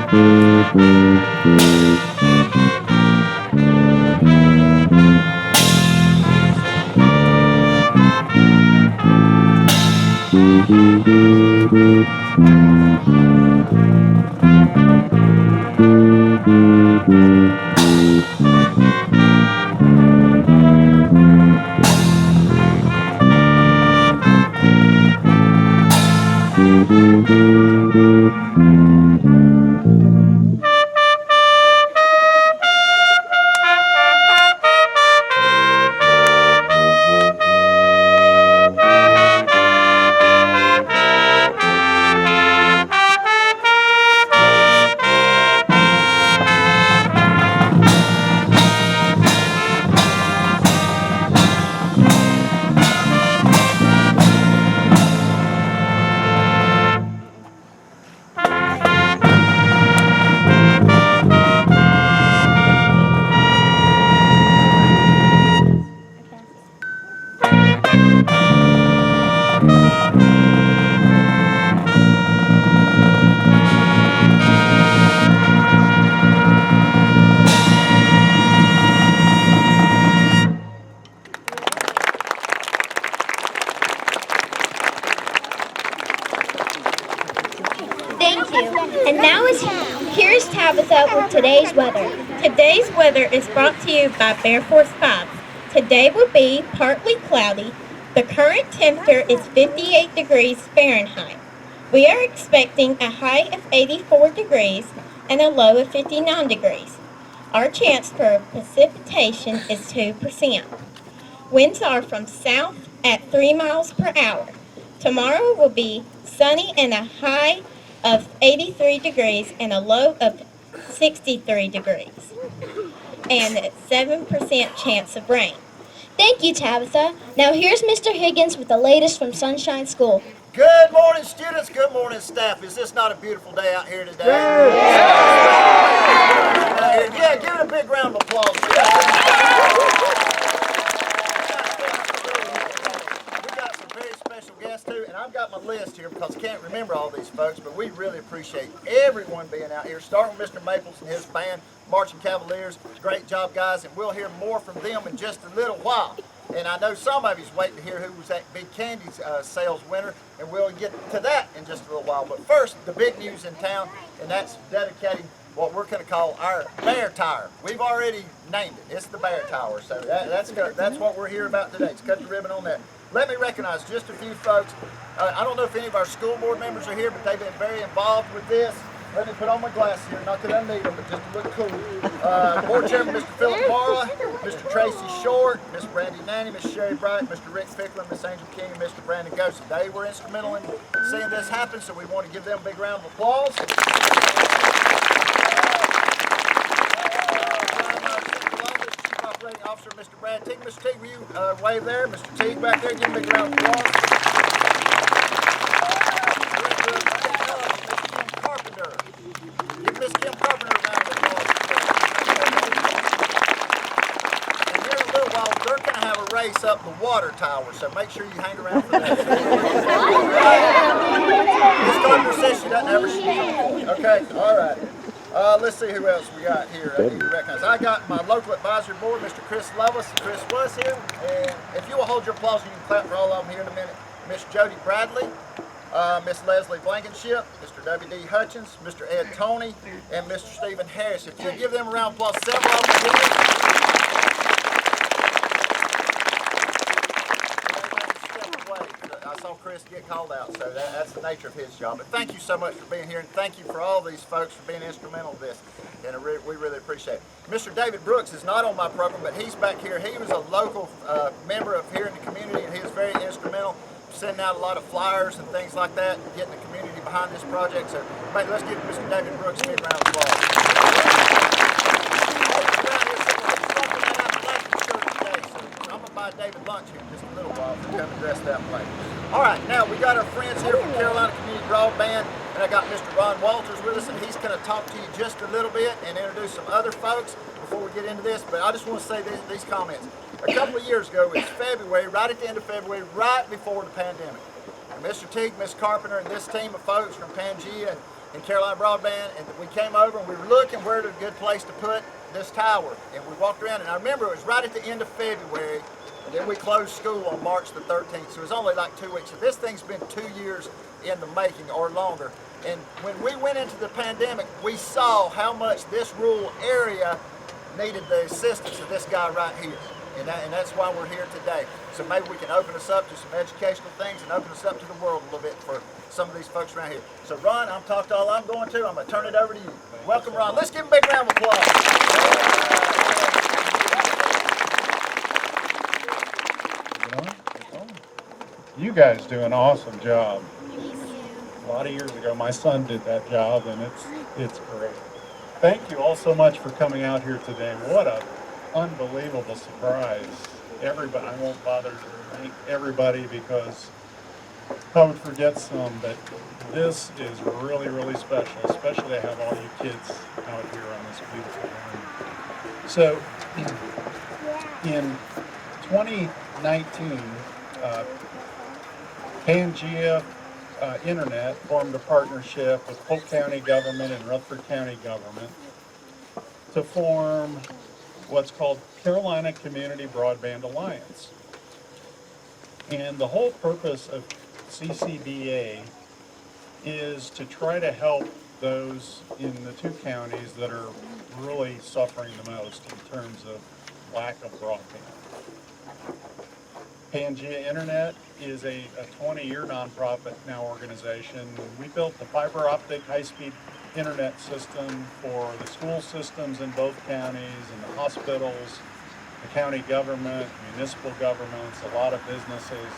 Thank you. And now here's Tabitha with today's weather. Today's weather is brought to you by Bear Force 5. Today will be partly cloudy. The current temperature is 58 degrees Fahrenheit. We are expecting a high of 84 degrees and a low of 59 degrees. Our chance for precipitation is 2%. Winds are from south at 3 miles per hour. Tomorrow will be sunny and a high of 83 degrees and a low of 63 degrees and a 7% chance of rain. Thank you, Tabitha. Now here's Mr. Higgins with the latest from Sunshine School. Good morning, students. Good morning, staff. Is this not a beautiful day out here today? Yeah, give it a big round of applause. We got some very special guests too, and I've got my list here because I can't remember all these folks, but we really appreciate everyone being out here, starting with Mr. Maples and his band, Marching Cavaliers. Great job, guys, and we'll hear more from them in just a little while. And I know some of you's waiting to hear who was that big candy sales winner, and we'll get to that in just a little while. But first, the big news in town, and that's dedicating what we're going to call our Bear Tower. We've already named it. It's the Bear Tower, so that's what we're here about today. Let's cut the ribbon on that. Let me recognize just a few folks. I don't know if any of our school board members are here, but they've been very involved with this. Let me put on my glasses here, not that I need them, but just to look cool. Board Chairman Mr. Philip Mara, Mr. Tracy Short, Miss Brandy Nanny, Miss Sherry Bright, Mr. Rick Fickler, Miss Angel King, and Mr. Brandon Ghost. They were instrumental in seeing this happen, so we want to give them a big round of applause. Chief Operating Officer Mr. Brad Teague. Mr. Teague, will you wave there? Mr. Teague back there, give him a big round of applause. Give Miss Kim Carpenter a round of applause. And here in a little while, they're going to have a race up the water tower, so make sure you hang around for that. Miss Carpenter says she doesn't have her shoes on. Okay, all right. Let's see who else we got here. I need to recognize. I got my local advisory board, Mr. Chris Lovis. Chris was here. And if you will hold your applause, you can clap for all of them here in a minute. Miss Jody Bradley. Miss Leslie Blankenship, Mr. W.D. Hutchins, Mr. Ed Toney, and Mr. Stephen Harris. If you give them a round of applause, several of them here. I saw Chris get called out, so that's the nature of his job. But thank you so much for being here, and thank you for all these folks for being instrumental in this, and we really appreciate it. Mr. David Brooks is not on my program, but he's back here. He was a local member of here in the community, and he was very instrumental sending out a lot of flyers and things like that, getting the community behind this project. So, mate, let's give Mr. David Brooks a big round of applause. I'm going to buy David lunch here in just a little while for coming dressed that way. All right, now we got our friends here from Carolina Community Broadband, and I got Mr. Ron Walters with us, and he's going to talk to you just a little bit and introduce some other folks before we get into this. But I just want to say these comments. A couple of years ago, it's February, right at the end of February, right before the pandemic. And Mr. Teague, Miss Carpenter, and this team of folks from PANGAEA in Carolina Broadband, and we came over and we were looking where was a good place to put this tower. And we walked around, and I remember it was right at the end of February, and then we closed school on March the 13th, so it was only like 2 weeks. So this thing's been 2 years in the making or longer. And when we went into the pandemic, we saw how much this rural area needed the assistance of this guy right here. And that's why we're here today. So maybe we can open us up to some educational things and open us up to the world a little bit for some of these folks around here. So Ron, I'm talked all I'm going to. I'm going to turn it over to you. Welcome, Ron. Let's give him a big round of applause. You guys do an awesome job. A lot of years ago, my son did that job, and it's great. Thank you all so much for coming out here today. What a unbelievable surprise. Everybody, I won't bother to thank everybody because I would forget some, but this is really, really special, especially to have all you kids out here on this beautiful morning. So, in 2019, PANGAEA Internet formed a partnership with Polk County government and Rutherford County government to form what's called Carolina Community Broadband Alliance. And the whole purpose of CCBA is to try to help those in the two counties that are really suffering the most in terms of lack of broadband. PANGAEA Internet is a 20-year nonprofit now organization. We built the fiber optic high-speed internet system for the school systems in both counties and the hospitals, the county government, municipal governments, a lot of businesses.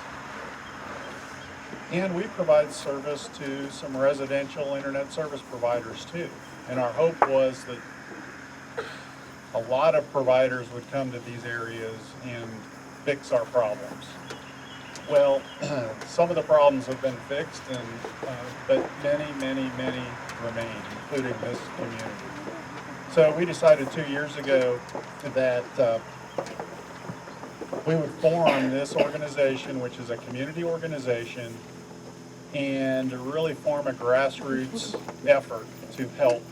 And we provide service to some residential internet service providers too. And our hope was that a lot of providers would come to these areas and fix our problems. Well, some of the problems have been fixed, but many remain, including this community. So we decided 2 years ago that we would form this organization, which is a community organization, and really form a grassroots effort to help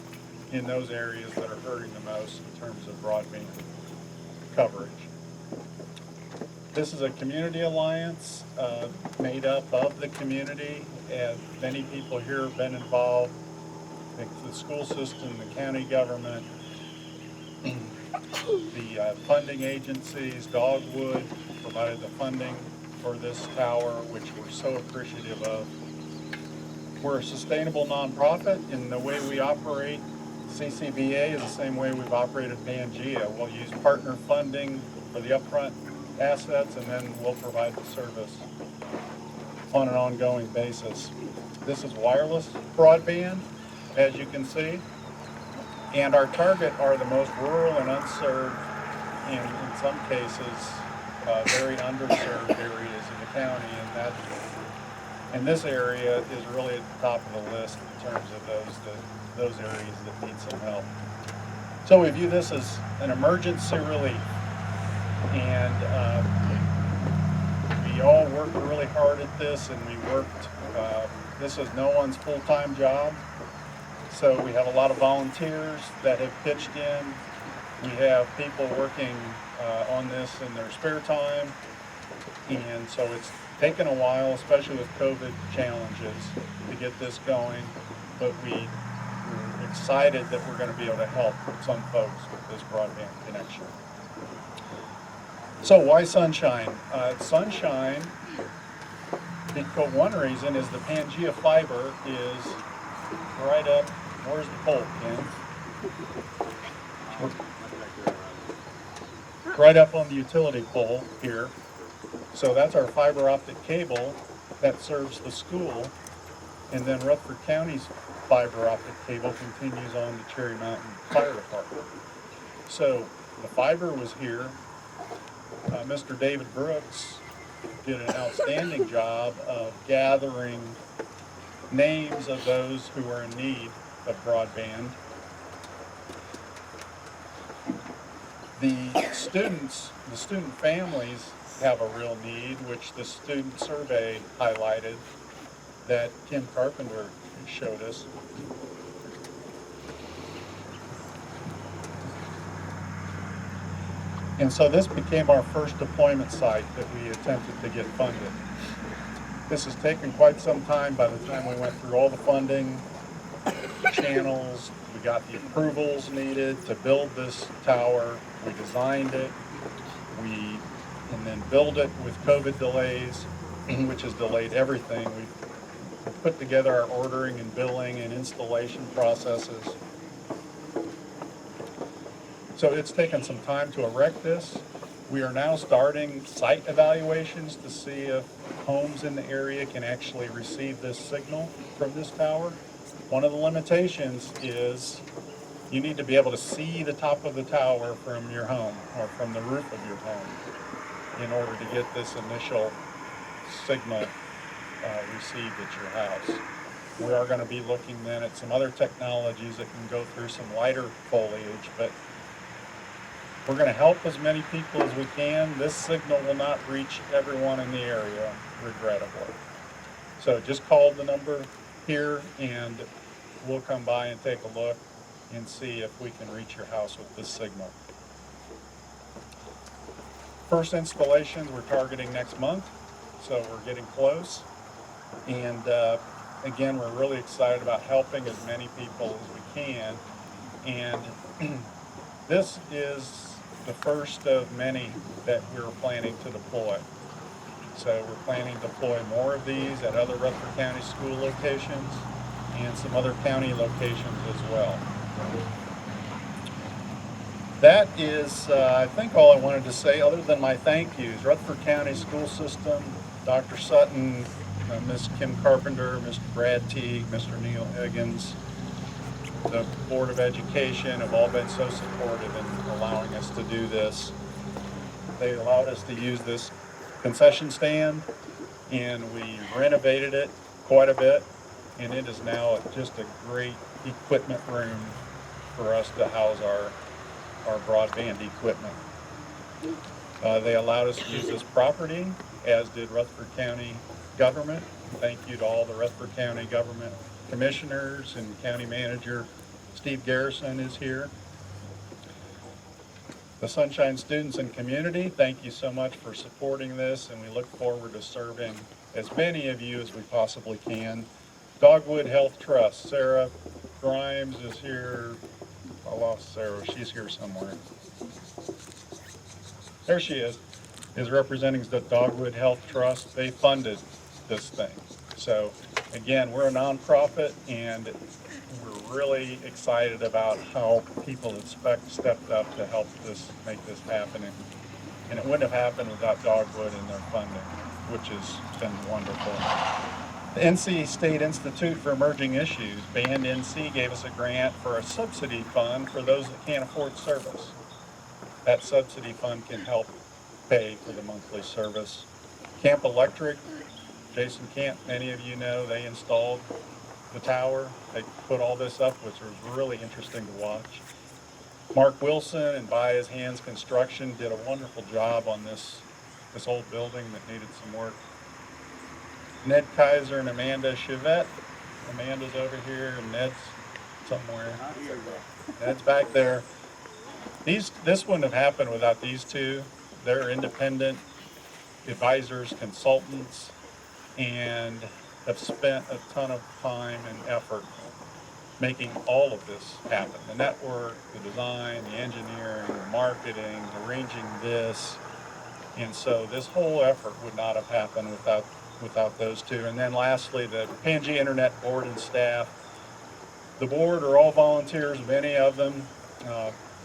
in those areas that are hurting the most in terms of broadband coverage. This is a community alliance made up of the community, and many people here have been involved. The school system, the county government, the funding agencies. Dogwood provided the funding for this tower, which we're so appreciative of. We're a sustainable nonprofit in the way we operate. CCBA is the same way we've operated PANGAEA. We'll use partner funding for the upfront assets, and then we'll provide the service on an ongoing basis. This is wireless broadband, as you can see, and our target are the most rural and unserved, and in some cases, very underserved areas of the county, and this area is really at the top of the list in terms of those areas that need some help. So we view this as an emergency relief. And we all worked really hard at this, and we worked, this is no one's full-time job, so we have a lot of volunteers that have pitched in. We have people working on this in their spare time, and so it's taken a while, especially with COVID challenges, to get this going, but we're excited that we're going to be able to help some folks with this broadband connection. So why Sunshine? Sunshine, because one reason is the PANGAEA fiber is right up, where's the pole, Ken? Right up on the utility pole here. So that's our fiber optic cable that serves the school, and then Rutherford County's fiber optic cable continues on to Cherry Mountain Fire Department. So the fiber was here. Mr. David Brooks did an outstanding job of gathering names of those who are in need of broadband. The student families have a real need, which the student survey highlighted that Kim Carpenter showed us. And so this became our first deployment site that we attempted to get funded. This has taken quite some time. By the time we went through all the funding channels, we got the approvals needed to build this tower, we designed it, and then build it with COVID delays, which has delayed everything. We've put together our ordering and billing and installation processes. So it's taken some time to erect this. We are now starting site evaluations to see if homes in the area can actually receive this signal from this tower. One of the limitations is you need to be able to see the top of the tower from your home or from the roof of your home in order to get this initial signal received at your house. We are going to be looking then at some other technologies that can go through some lighter foliage, but we're going to help as many people as we can. This signal will not reach everyone in the area, regrettably. So just call the number here and we'll come by and take a look and see if we can reach your house with this signal. First installations we're targeting next month, so we're getting close. And again, we're really excited about helping as many people as we can. And this is the first of many that we're planning to deploy. So we're planning to deploy more of these at other Rutherford County school locations and some other county locations as well. That is, I think, all I wanted to say other than my thank yous. Rutherford County School System, Dr. Sutton, Ms. Kim Carpenter, Mr. Brad Teague, Mr. Neil Higgins, the Board of Education have all been so supportive in allowing us to do this. They allowed us to use this concession stand and we renovated it quite a bit, and it is now just a great equipment room for us to house our broadband equipment. They allowed us to use this property, as did Rutherford County government. Thank you to all the Rutherford County government commissioners, and County Manager Steve Garrison is here. The Sunshine students and community, thank you so much for supporting this, and we look forward to serving as many of you as we possibly can. Dogwood Health Trust, Sarah Grimes is here. I lost Sarah, she's here somewhere. There she is representing the Dogwood Health Trust. They funded this thing. So again, we're a nonprofit and we're really excited about how people have stepped up to help make this happen. And it wouldn't have happened without Dogwood and their funding, which has been wonderful. The NC State Institute for Emerging Issues, Band NC, gave us a grant for a subsidy fund for those that can't afford service. That subsidy fund can help pay for the monthly service. Camp Electric, Jason Camp, many of you know, they installed the tower. They put all this up, which was really interesting to watch. Mark Wilson and By His Hands Construction did a wonderful job on this old building that needed some work. Ned Kaiser and Amanda Chivette. Amanda's over here and Ned's somewhere. Ned's back there. This wouldn't have happened without these two. They're independent advisors, consultants, and have spent a ton of time and effort making all of this happen. The network, the design, the engineering, the marketing, arranging this. And so this whole effort would not have happened without those two. And then lastly, the PANGAEA Internet board and staff. The board are all volunteers, many of them,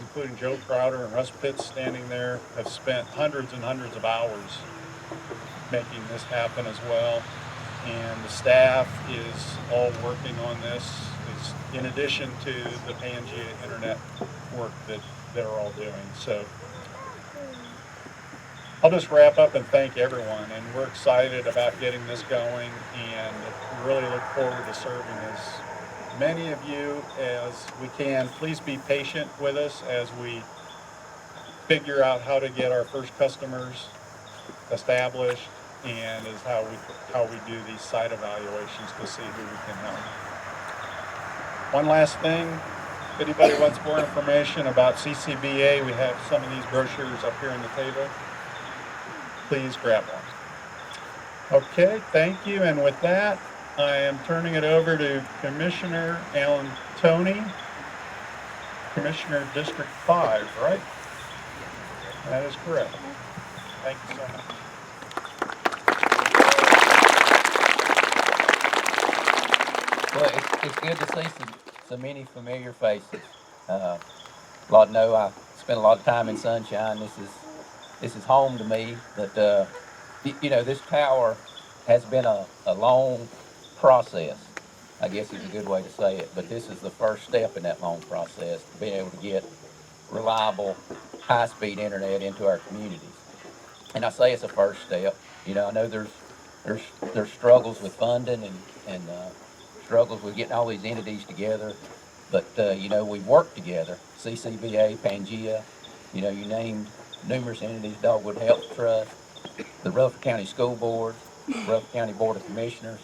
including Joe Crowder and Russ Pitts standing there, have spent hundreds and hundreds of hours making this happen as well. And the staff is all working on this, in addition to the PANGAEA Internet work that they're all doing. So I'll just wrap up and thank everyone, and we're excited about getting this going and really look forward to serving as many of you as we can. Please be patient with us as we figure out how to get our first customers established, and is how we do these site evaluations to see who we can help. One last thing, If anybody wants more information about CCBA, we have some of these brochures up here on the table. Please grab one. Okay, thank you. And with that, I am turning it over to Commissioner Alan Toney, Commissioner District 5, right? That is correct. Thank you so much. Well, it's good to see so many familiar faces. A lot know I spent a lot of time in Sunshine. This is home to me. But you know, this tower has been a long process. I guess is a good way to say it. But this is the first step in that long process, being able to get reliable, high-speed internet into our communities. And I say it's a first step. You know, I know there's struggles with funding and struggles with getting all these entities together, but you know, we've worked together. CCBA, PANGAEA, you know, you named numerous entities, Dogwood Health Trust, the Rutherford County School Board, Rutherford County Board of Commissioners.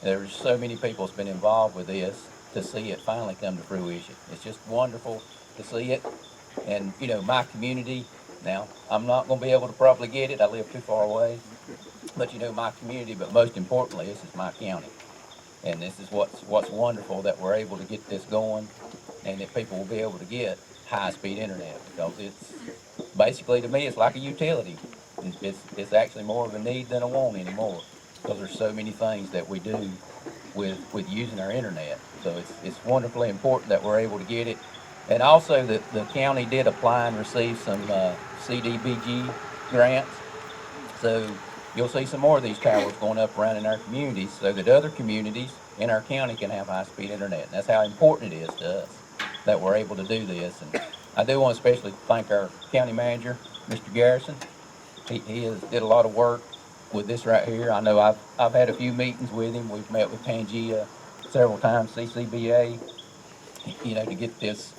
There's so many people that's been involved with this to see it finally come to fruition. It's just wonderful to see it. And you know, my community, now I'm not going to be able to probably get it. I live too far away. But you know, my community, but most importantly, this is my county. And this is what's wonderful, that we're able to get this going and that people will be able to get high-speed internet, because it's basically, to me, it's like a utility. It's actually more of a need than a want anymore, because there's so many things that we do with using our internet. So it's wonderfully important that we're able to get it. And also that the county did apply and receive some CDBG grants. So you'll see some more of these towers going up around in our communities, so that other communities in our county can have high-speed internet. And that's how important it is to us that we're able to do this. And I do want to especially thank our county manager, Mr. Garrison. He did a lot of work with this right here. I know I've had a few meetings with him. We've met with PANGAEA several times, CCBA, you know, to get this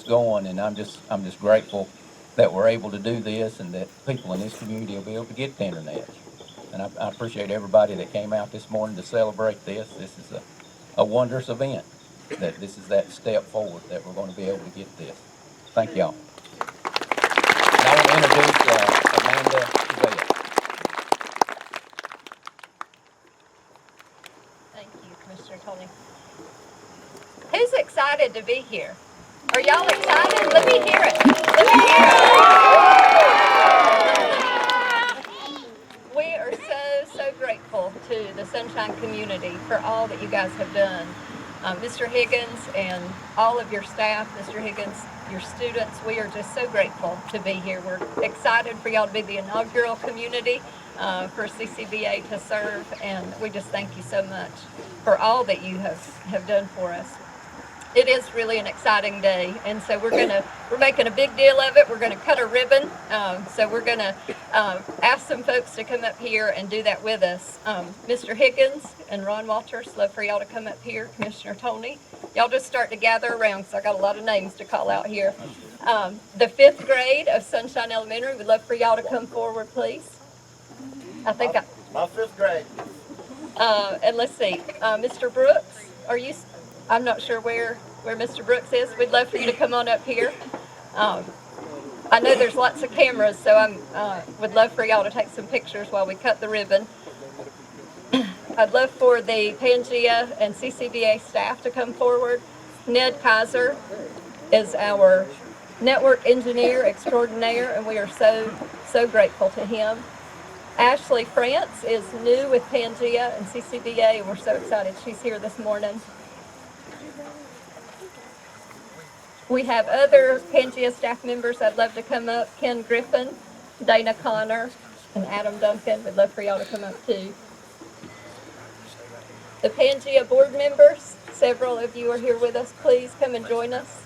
going. And I'm just grateful that we're able to do this, and that people in this community will be able to get the internet. And I appreciate everybody that came out this morning to celebrate this. This is a wondrous event. That this is that step forward that we're going to be able to get this. Thank y'all. And I want to introduce Amanda Chavez. Thank you, Commissioner Tony. Who's excited to be here? Are y'all excited? Let me hear it. Let me hear it. We are so grateful to the Sunshine community for all that you guys have done. Mr. Higgins and all of your staff, Mr. Higgins, your students, we are just so grateful to be here. We're excited for y'all to be the inaugural community for CCBA to serve, and we just thank you so much for all that you have done for us. It is really an exciting day, and so we're making a big deal of it. We're gonna cut a ribbon, so we're gonna ask some folks to come up here and do that with us. Mr. Higgins and Ron Walters, love for y'all to come up here. Commissioner Tony, y'all just start to gather around, because I got a lot of names to call out here. The 5th grade of Sunshine Elementary, we'd love for y'all to come forward, please. I think my 5th grade. And let's see, Mr. Brooks, are you? I'm not sure where Mr. Brooks is. We'd love for you to come on up here. I know there's lots of cameras, so I would love for y'all to take some pictures while we cut the ribbon. I'd love for the PANGAEA and CCBA staff to come forward. Ned Kaiser is our network engineer extraordinaire, and we are so grateful to him. Ashley France is new with PANGAEA and CCBA, and we're so excited she's here this morning. We have other PANGAEA staff members I'd love to come up. Ken Griffin, Dana Connor, and Adam Duncan. We'd love for y'all to come up too. The PANGAEA board members, several of you are here with us. Please come and join us.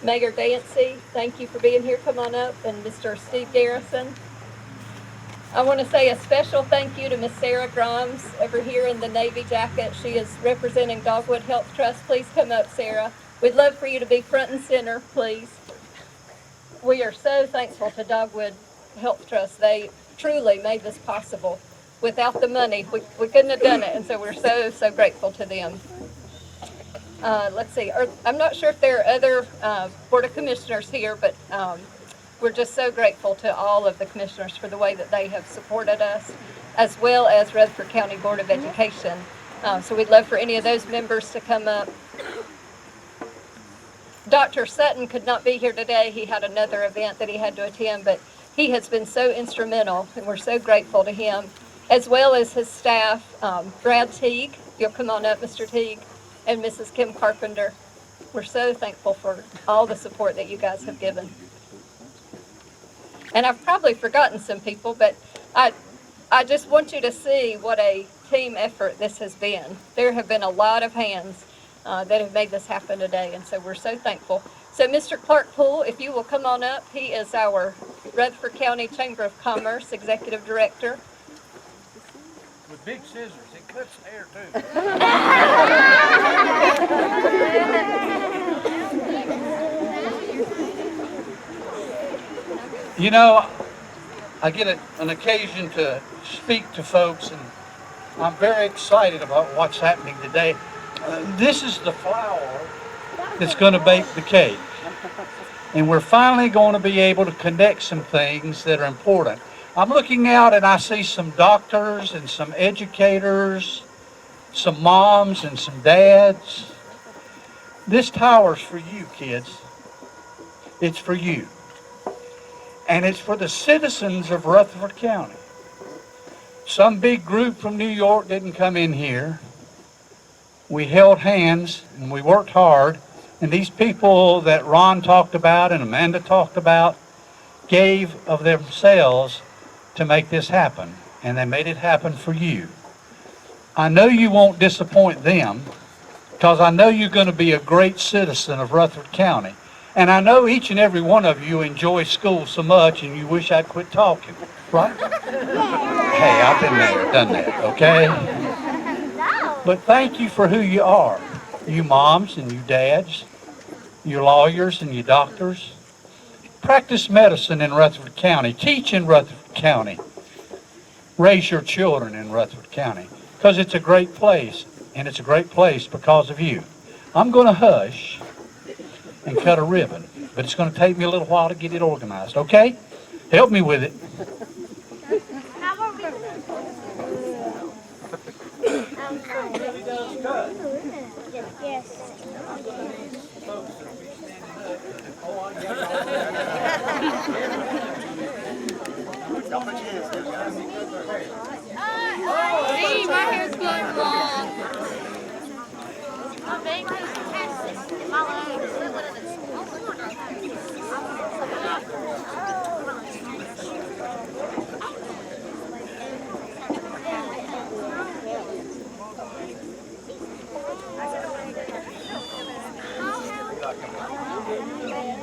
Mayor Dancy, thank you for being here. Come on up. And Mr. Steve Garrison. I want to say a special thank you to Miss Sarah Grimes over here in the Navy jacket. She is representing Dogwood Health Trust. Please come up, Sarah. We'd love for you to be front and center, please. We are so thankful to Dogwood Health Trust. They truly made this possible. Without the money, we couldn't have done it, and so we're so grateful to them. let's see, I'm not sure if there are other Board of Commissioners here, but we're just so grateful to all of the commissioners for the way that they have supported us, as well as Rutherford County Board of Education. So we'd love for any of those members to come up. Dr. Sutton could not be here today. He had another event that he had to attend, but he has been so instrumental, and we're so grateful to him, as well as his staff, Brad Teague. You'll come on up, Mr. Teague, and Mrs. Kim Carpenter. We're so thankful for all the support that you guys have given. And I've probably forgotten some people, but I just want you to see what a team effort this has been. There have been a lot of hands that have made this happen today, and so we're so thankful. So Mr. Clark Poole, if you will come on up, he is our Rutherford County Chamber of Commerce Executive Director. With big scissors, it cuts hair too. You know, I get an occasion to speak to folks, and I'm very excited about what's happening today. This is the flour that's going to bake the cake. And we're finally going to be able to connect some things that are important. I'm looking out and I see some doctors and some educators, some moms and some dads. This tower's for you, kids. It's for you. And it's for the citizens of Rutherford County. Some big group from New York didn't come in here. We held hands and we worked hard. And these people that Ron talked about and Amanda talked about gave of themselves to make this happen. And they made it happen for you. I know you won't disappoint them, because I know you're going to be a great citizen of Rutherford County. And I know each and every one of you enjoy school so much and you wish I'd quit talking, right? Hey, I've been there, done that, okay? But thank you for who you are. You moms and you dads, you lawyers and you doctors. Practice medicine in Rutherford County. Teach in Rutherford County. Raise your children in Rutherford County, because it's a great place, and it's a great place because of you. I'm going to hush and cut a ribbon, but it's going to take me a little while to get it organized, okay? Help me with it. Yes. Y'all put your hands down, guys. Hey, my hair's going long. My makeup is fantastic.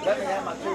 Let me have my two.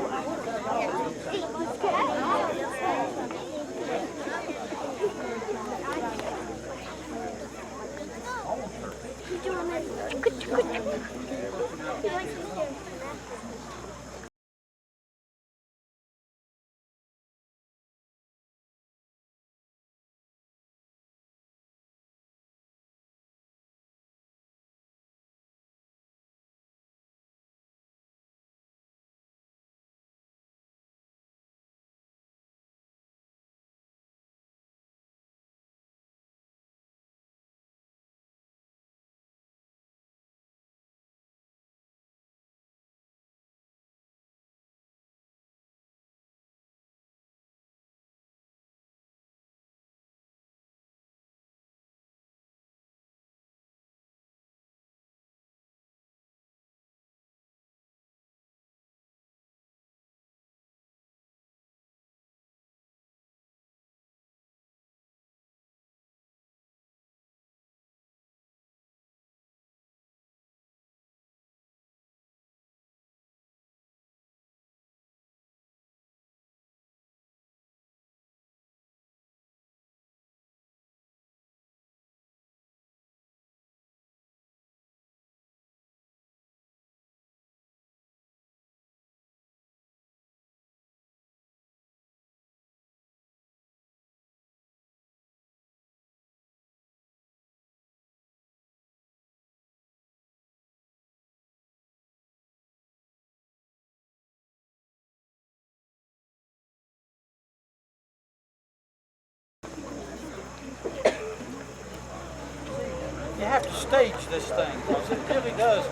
You have to stage this thing, because it really does.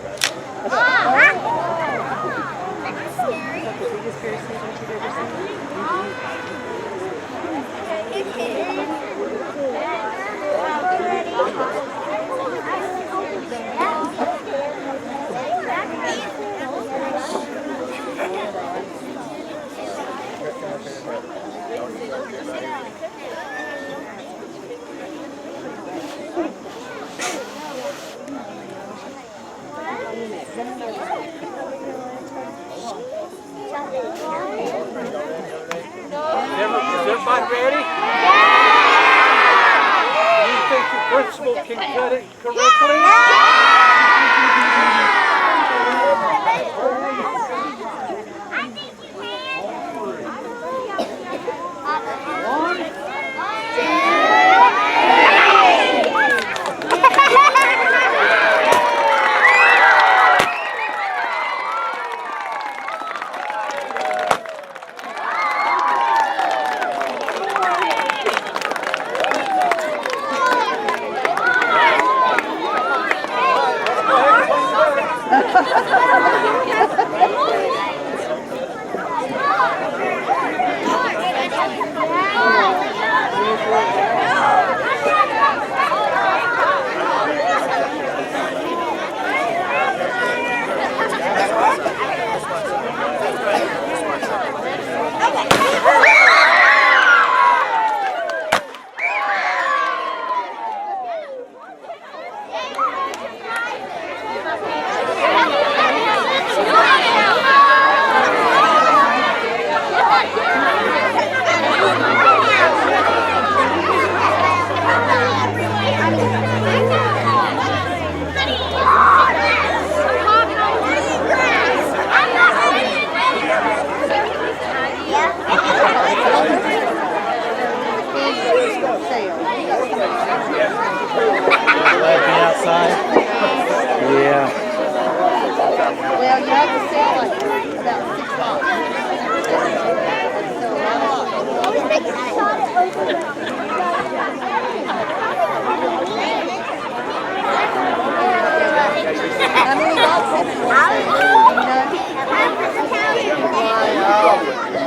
Is everybody ready? Do you think your principal can cut it correctly?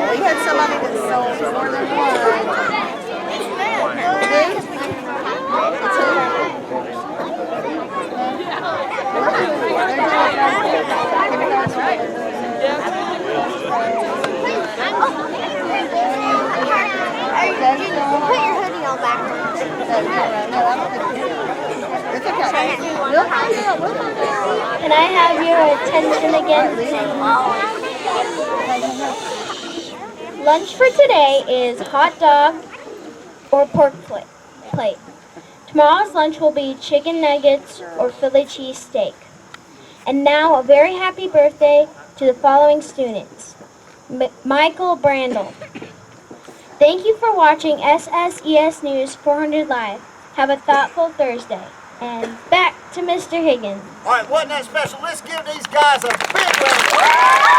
We had somebody that sold more than one. Put your hoodie on backwards. It's okay. We'll find out. Can I have your attention again? Lunch for today is hot dog or pork plate. Tomorrow's lunch will be chicken nuggets or Philly cheese steak. And now a very happy birthday to the following students. Michael Brandel. Thank you for watching SSES News 400 Live. Have a thoughtful Thursday. And back to Mr. Higgins. All right, wasn't that special? Let's give these guys a big round of applause.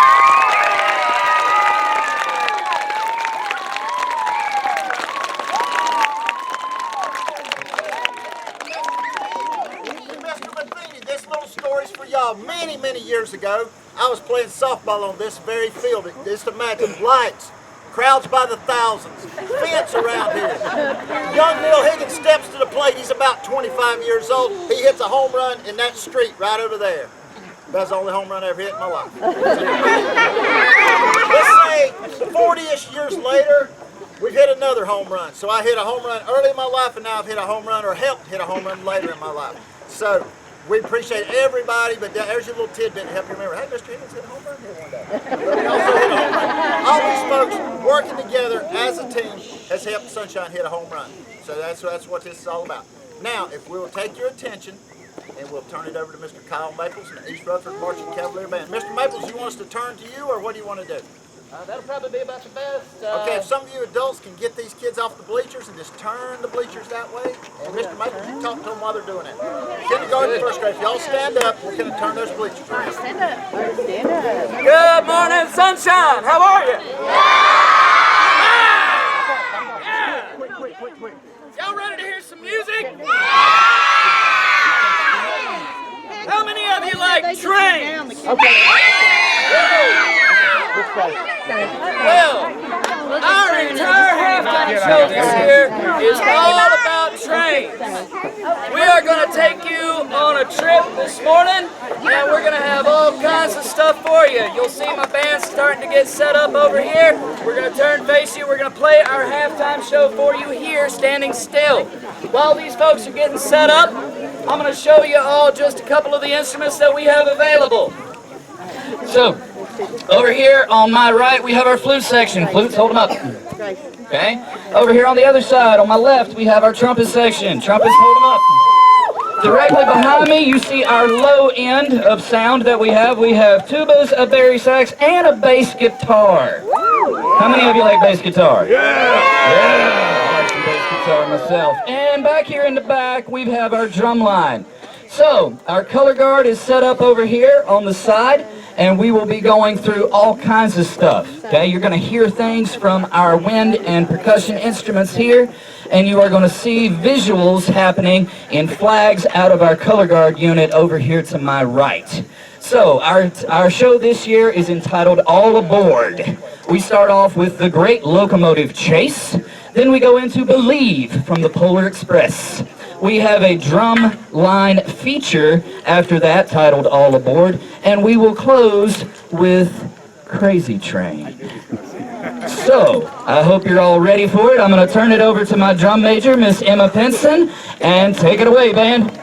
Mr. Matheny, this little story's for y'all. Many, many years ago, I was playing softball on this very field. Just imagine lights, crowds by the thousands, fence around here. Young Neil Higgins steps to the plate. He's about 25 years old. He hits a home run in that street right over there. That's the only home run I ever hit in my life. Let's say 40-ish years later, we've hit another home run. So I hit a home run early in my life, and now I've hit a home run or helped hit a home run later in my life. So we appreciate everybody, but there's your little tidbit to help you remember. Hey, Mr. Higgins hit a home run here one day. We also hit a home run. All these folks working together as a team has helped Sunshine hit a home run. So that's what this is all about. Now, if we will take your attention, and we'll turn it over to Mr. Kyle Maples and the East Rutherford Marching Cavalier Band. Mr. Maples, you want us to turn to you, or what do you want to do? That'll probably be about the best. Okay, if some of you adults can get these kids off the bleachers and just turn the bleachers that way, and Mr. Maples, you talk to them while they're doing it. Kindergarten, first grade, if y'all stand up, we're going to turn those bleachers around. Stand up. Stand up. Good morning, Sunshine. How are you? Yeah! Y'all ready to hear some music? Well, our entire halftime show this year is all about trains. We are going to take you on a trip this morning, and we're going to have all kinds of stuff for you. You'll see my band starting to get set up over here. We're going to turn face you. We're going to play our halftime show for you here, standing still. While these folks are getting set up, I'm going to show you all just a couple of the instruments that we have available. So, over here on my right, we have our flute section. Flutes, hold them up. Okay. Over here on the other side, on my left, we have our trumpet section. Trumpets, hold them up. Directly behind me, you see our low end of sound that we have. We have tubas, a bari sax, and a bass guitar. How many of you like bass guitar? Yeah! I like some bass guitar myself. And back here in the back, we have our drum line. So, our color guard is set up over here on the side, and we will be going through all kinds of stuff. Okay, you're going to hear things from our wind and percussion instruments here, and you are going to see visuals happening in flags out of our color guard unit over here to my right. So, our show this year is entitled All Aboard. We start off with The Great Locomotive Chase, then we go into Believe from the Polar Express. We have a drum line feature after that titled All Aboard, and we will close with Crazy Train. So, I hope you're all ready for it. I'm going to turn it over to my drum major, Miss Emma Pinson, and take it away, band.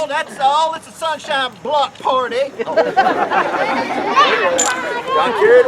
That's all. It's a sunshine block party. Got carried